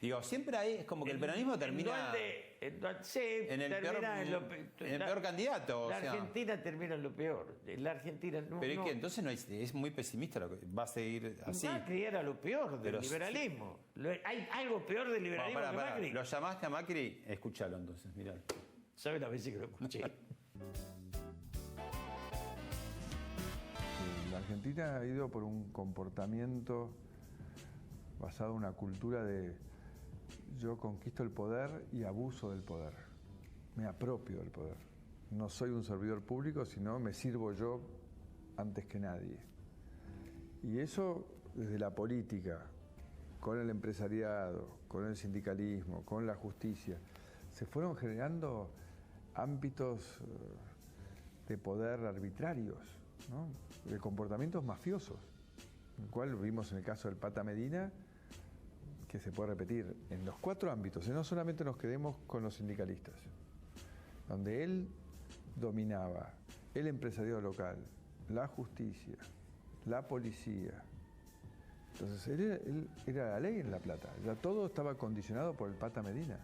Digo, siempre ahí es como que el peronismo termina en el peor candidato. La Argentina termina en lo peor. La Argentina no... Pero es que entonces no es muy pesimista, va a seguir así. Macri era lo peor del liberalismo. ¿Hay algo peor del liberalismo que Macri? ¿Lo llamaste a Macri? Escúchalo entonces, mirá. ¿Sabes las veces que lo escuché? La Argentina ha ido por un comportamiento basado en una cultura de yo conquisto el poder y abuso del poder. Me apropio del poder. No soy un servidor público, sino me sirvo yo antes que nadie. Y eso desde la política, con el empresariado, con el sindicalismo, con la justicia, se fueron generando ámbitos de poder arbitrarios, ¿no? De comportamientos mafiosos, el cual vimos en el caso del Pata Medina, que se puede repetir en los 4 ámbitos, y no solamente nos quedemos con los sindicalistas, donde él dominaba el empresariado local, la justicia, la policía. Entonces él era la ley en La Plata, ya todo estaba condicionado por el Pata Medina.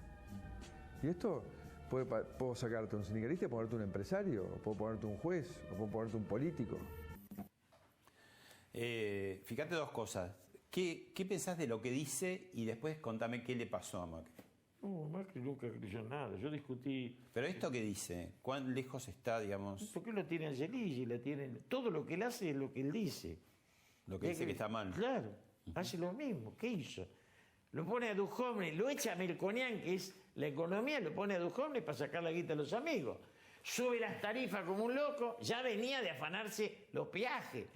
Y esto puedo sacarte un sindicalista y ponerte un empresario, o puedo ponerte un juez, o puedo ponerte un político. Fíjate 2 cosas. ¿Qué pensás de lo que dice? Y después contame qué le pasó a Macri. No, Macri nunca creyó en nada. Yo discutí... Pero esto que dice, ¿cuán lejos está, digamos? Porque lo tiene Angelilli, todo lo que él hace es lo que él dice. Lo que dice que está mal. Claro, hace lo mismo. ¿Qué hizo? Lo pone a Duhovne, lo echa a Melconian, que es la economía, lo pone a Duhovne para sacar la guita a los amigos. Sube las tarifas como un loco, ya venía de afanarse los peajes.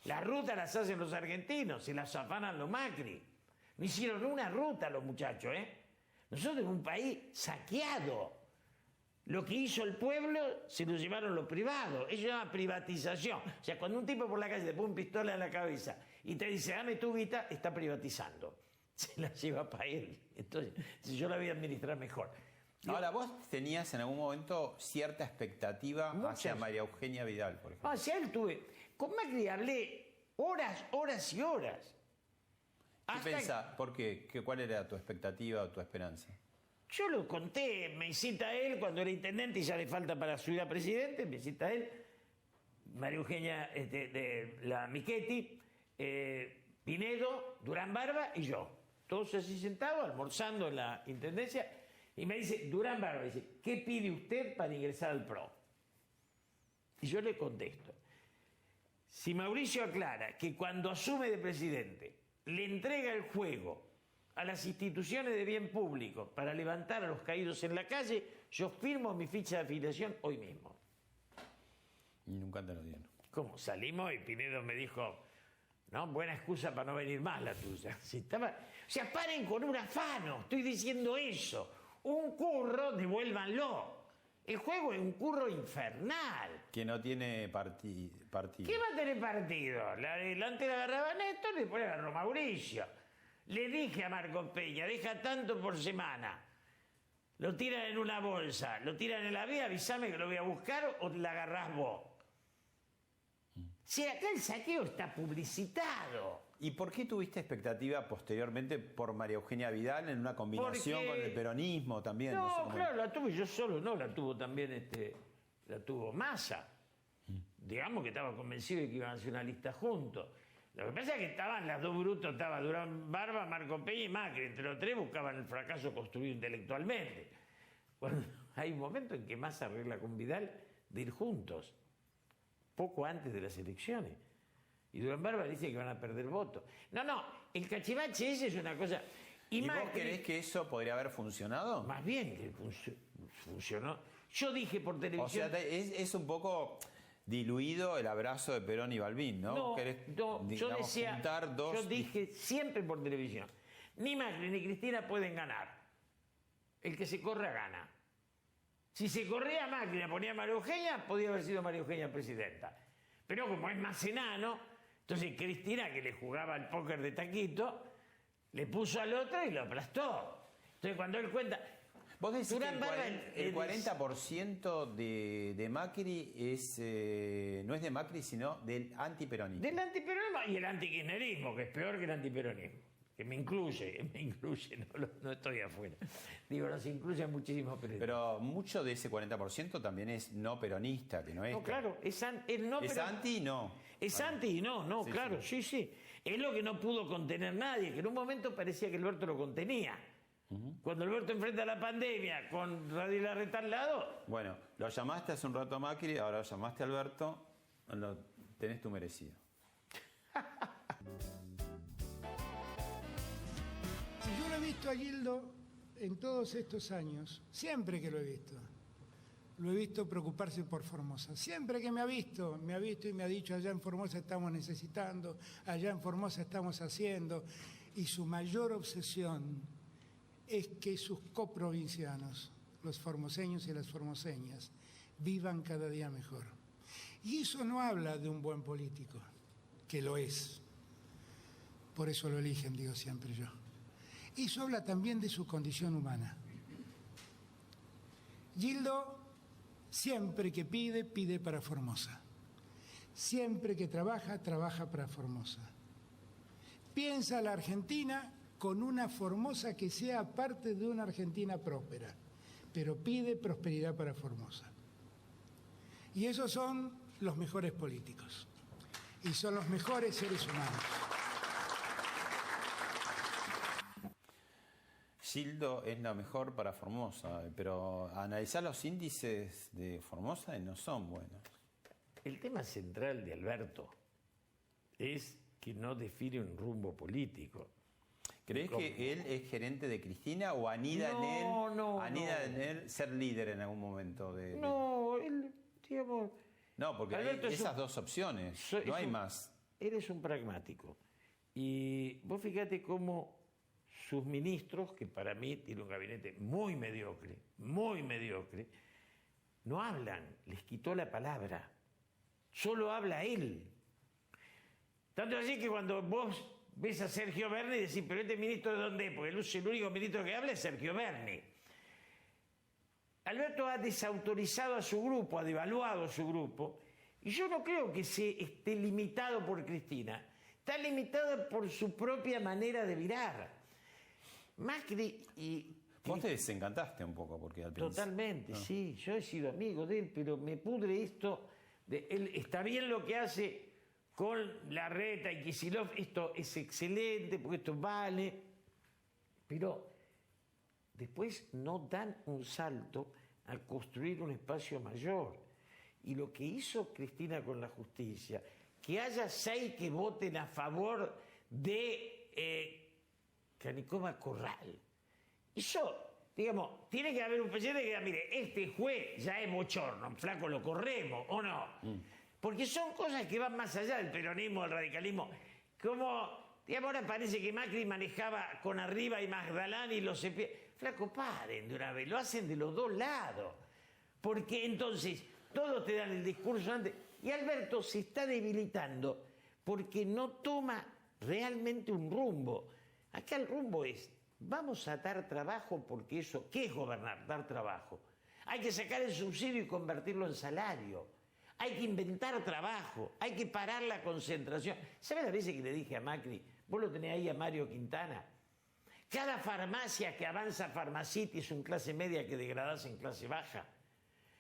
Las rutas las hacen los argentinos, se las afanan los Macri. No hicieron una ruta los muchachos, ¿eh? Nosotros en un país saqueado. Lo que hizo el pueblo se lo llevaron los privados. Eso se llama privatización. O sea, cuando un tipo por la calle te pone una pistola en la cabeza y te dice, dame tu guita, está privatizando. Se la lleva para él. Entonces, yo la voy a administrar mejor. Ahora, vos tenías en algún momento cierta expectativa hacia María Eugenia Vidal, por ejemplo. Hacia él tuve. Con Macri hablé horas, horas y horas. ¿Qué pensás? ¿Por qué? ¿Cuál era tu expectativa o tu esperanza? Yo lo conté, me cita él cuando era intendente y ya le falta para subir a presidente, me cita él, María Eugenia de la Michetti, Pinedo, Durán Barba y yo. Todos así sentados, almorzando en la intendencia, y me dice, Durán Barba, dice, ¿qué pide usted para ingresar al PRO? Y yo le contesto, si Mauricio aclara que cuando asume de presidente le entrega el juego a las instituciones de bien público para levantar a los caídos en la calle, yo firmo mi ficha de afiliación hoy mismo. Y nunca te lo dieron. ¿Cómo? Salimos y Pinedo me dijo, no, buena excusa para no venir más la tuya. Si estaba... O sea, paren con un afano, estoy diciendo eso. Un curro, devuélvanlo. El juego es un curro infernal. Que no tiene partido. ¿Qué va a tener partido? Antes la agarraba Néstor y después la agarró Mauricio. Le dije a Marcos Peña, deja tanto por semana. Lo tiran en una bolsa, lo tiran en la vía, avísame que lo voy a buscar o la agarrás vos. Si acá el saqueo está publicitado. ¿Y por qué tuviste expectativa posteriormente por María Eugenia Vidal en una combinación con el peronismo también? No, no sé cómo... claro, la tuve yo solo, no, la tuvo también la tuvo Massa. Digamos que estaba convencido de que iban a hacer una lista juntos. Lo que pasa es que estaban las dos brutos, estaba Durán Barba, Marco Peña y Macri. Entre los tres buscaban el fracaso construido intelectualmente. Cuando hay un momento en que Massa arregla con Vidal de ir juntos, poco antes de las elecciones. Y Durán Barba dice que van a perder votos. No, el cachivache ese es una cosa... ¿Y vos creés que eso podría haber funcionado? Más bien que funcionó. Yo dije por televisión... O sea, es un poco diluido el abrazo de Perón y Balbín, ¿no? No, digamos, yo decía, juntar dos... yo dije siempre por televisión, ni Macri ni Cristina pueden ganar. El que se corra gana. Si se corría Macri y la ponía María Eugenia, podía haber sido María Eugenia presidenta. Pero como es más enano, entonces Cristina, que le jugaba al póker de taquito, le puso al otro y lo aplastó. Entonces cuando él cuenta... Vos decís que el 40% de Macri no es de Macri, sino del antiperonismo. Del antiperonismo y el antikirchnerismo, que es peor que el antiperonismo. Que me incluye, no estoy afuera. Digo, nos incluye muchísimos periodistas. Pero mucho de ese 40% también es no peronista, que no es... No, claro, es anti y no. Es anti y no, sí, claro, sí. Es lo que no pudo contener nadie, que en un momento parecía que Alberto lo contenía. Cuando Alberto enfrenta la pandemia con Radio Larreta al lado... Bueno, lo llamaste hace un rato a Macri, ahora lo llamaste a Alberto, lo tenés tú merecido. Si yo lo he visto a Gildo en todos estos años, siempre que lo he visto preocuparse por Formosa. Siempre que me ha visto y me ha dicho, allá en Formosa estamos necesitando, allá en Formosa estamos haciendo. Y su mayor obsesión es que sus coprovincianos, los formoseños y las formoseñas, vivan cada día mejor. Y eso no habla de un buen político, que lo es. Por eso lo eligen, digo siempre yo. Eso habla también de su condición humana. Gildo, siempre que pide, pide para Formosa. Siempre que trabaja, trabaja para Formosa. Piensa la Argentina con una Formosa que sea parte de una Argentina próspera, pero pide prosperidad para Formosa. Y esos son los mejores políticos, y son los mejores seres humanos. Gildo es lo mejor para Formosa, pero analizar los índices de Formosa no son buenos. El tema central de Alberto es que no define un rumbo político. ¿Crees que él es gerente de Cristina o anida en él ser líder en algún momento? No, él, digamos... No, porque Alberto hay esas dos opciones, no hay más. Él es un pragmático. Y vos fíjate cómo sus ministros, que para mí tiene un gabinete muy mediocre, no hablan, les quitó la palabra. Solo habla él. Tanto así que cuando vos ves a Sergio Berni y decís, pero este ministro ¿de dónde es? Porque el único ministro que habla es Sergio Berni. Alberto ha desautorizado a su grupo, ha devaluado su grupo, y yo no creo que se esté limitado por Cristina, está limitado por su propia manera de virar. Macri y... Vos te desencantaste un poco porque al principio... Totalmente, sí, yo he sido amigo de él, pero me pudre esto, él está bien lo que hace con Larreta y Kicillof, esto es excelente porque esto vale, pero después no dan un salto a construir un espacio mayor. Y lo que hizo Cristina con la justicia, que haya 6 que voten a favor de Canicoma Corral, eso, digamos, tiene que haber un presidente que diga, mire, este juez ya es bochorno, flaco, lo corremos, ¿o no? Porque son cosas que van más allá del peronismo, del radicalismo. Como, digamos, ahora parece que Macri manejaba con Arriba y Magdalán y los cepillos. Flaco, paren de una vez, lo hacen de los dos lados. Porque entonces todos te dan el discurso antes. Y Alberto se está debilitando porque no toma realmente un rumbo. Acá el rumbo es, vamos a dar trabajo porque eso, ¿qué es gobernar? Dar trabajo. Hay que sacar el subsidio y convertirlo en salario. Hay que inventar trabajo, hay que parar la concentración. ¿Sabes las veces que le dije a Macri? Vos lo tenés ahí a Mario Quintana. Cada farmacia que avanza Farmacity es un clase media que degradás en clase baja.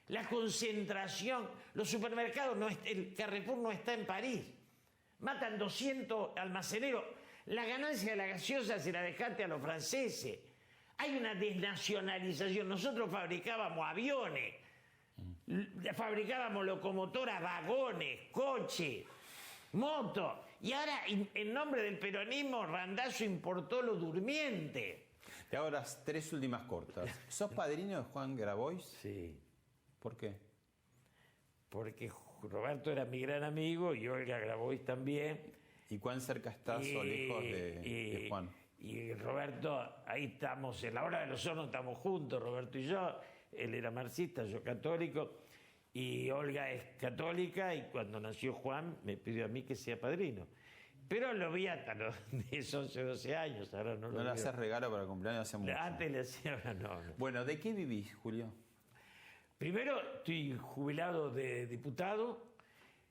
La concentración, los supermercados, el Carrefour no está en París. Matan 200 almaceneros. La ganancia de la gaseosa se la dejaste a los franceses. Hay una desnacionalización. Nosotros fabricábamos aviones, fabricábamos locomotoras, vagones, coches, motos. Y ahora, en nombre del peronismo, Randazzo importó lo durmiente. Te hago las 3 últimas cortas. ¿Sos padrino de Juan Grabois? Sí. ¿Por qué? Porque Roberto era mi gran amigo y Olga Grabois también. ¿Y cuán cerca estás o lejos de Juan? Y Roberto, ahí estamos, en la hora de los hornos estamos juntos, Roberto y yo. Él era marxista, yo católico. Y Olga es católica y cuando nació Juan me pidió a mí que sea padrino. Pero lo vi hasta los 10, 11, 12 años, ahora no lo veo. ¿No le haces regalo para el cumpleaños hace mucho? Antes le hacía, ahora no. Bueno, ¿de qué vivís, Julio? Primero, estoy jubilado de diputado.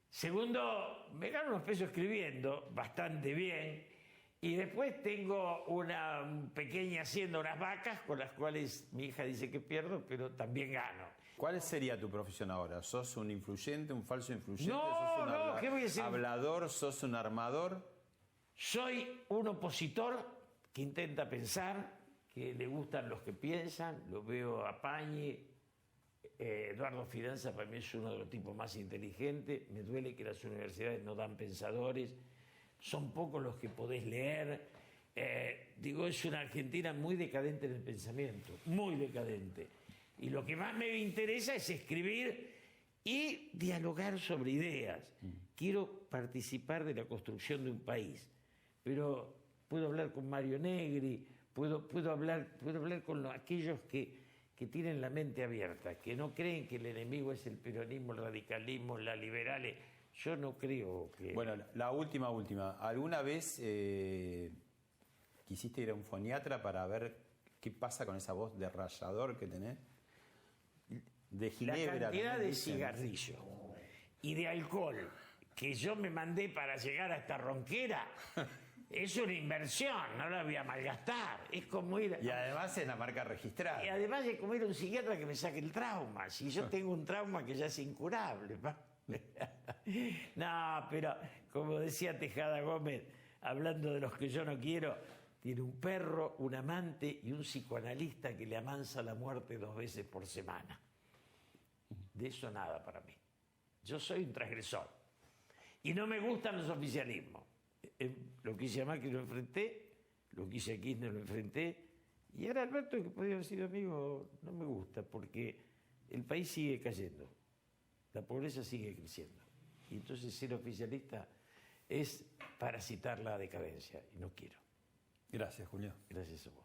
Segundo, me gano unos pesos escribiendo, bastante bien. Y después tengo una pequeña hacienda, unas vacas, con las cuales mi hija dice que pierdo, pero también gano. ¿Cuál sería tu profesión ahora? ¿Sos un influyente, un falso influyente? No, ¿Sos un ¿qué voy a ser? hablador? ¿Sos un armador? Soy un opositor que intenta pensar, que le gustan los que piensan. Lo veo a Pañi. Eduardo Fidanza para mí es uno de los tipos más inteligentes. Me duele que las universidades no dan pensadores. Son pocos los que podés leer. Es una Argentina muy decadente en el pensamiento, muy decadente. Y lo que más me interesa es escribir y dialogar sobre ideas. Quiero participar de la construcción de un país. Pero puedo hablar con Mario Negri, puedo hablar con aquellos que tienen la mente abierta, que no creen que el enemigo es el peronismo, el radicalismo, la liberales. Yo no creo que... Bueno, la última. ¿Alguna vez quisiste ir a un foniatra para ver qué pasa con esa voz de rallador que tenés? De ginebra. La cantidad de dicen. cigarrillos y de alcohol que yo me mandé para llegar a esta ronquera es una inversión, no la voy a malgastar. Es como ir... Y además es la marca registrada. Y además es como ir a un psiquiatra que me saque el trauma. Si yo tengo un trauma que ya es incurable. No, pero como decía Tejada Gómez, hablando de los que yo no quiero, tiene un perro, un amante y un psicoanalista que le amansa la muerte 2 veces por semana. De eso nada para mí. Yo soy un transgresor. Y no me gustan los oficialismos. Lo que hice a Macri lo enfrenté, lo que hice a Kirchner lo enfrenté, y ahora Alberto, que podría haber sido amigo, no me gusta, porque el país sigue cayendo, la pobreza sigue creciendo. Y entonces ser oficialista es parasitar la decadencia, y no quiero. Gracias, Julio. Gracias a vos.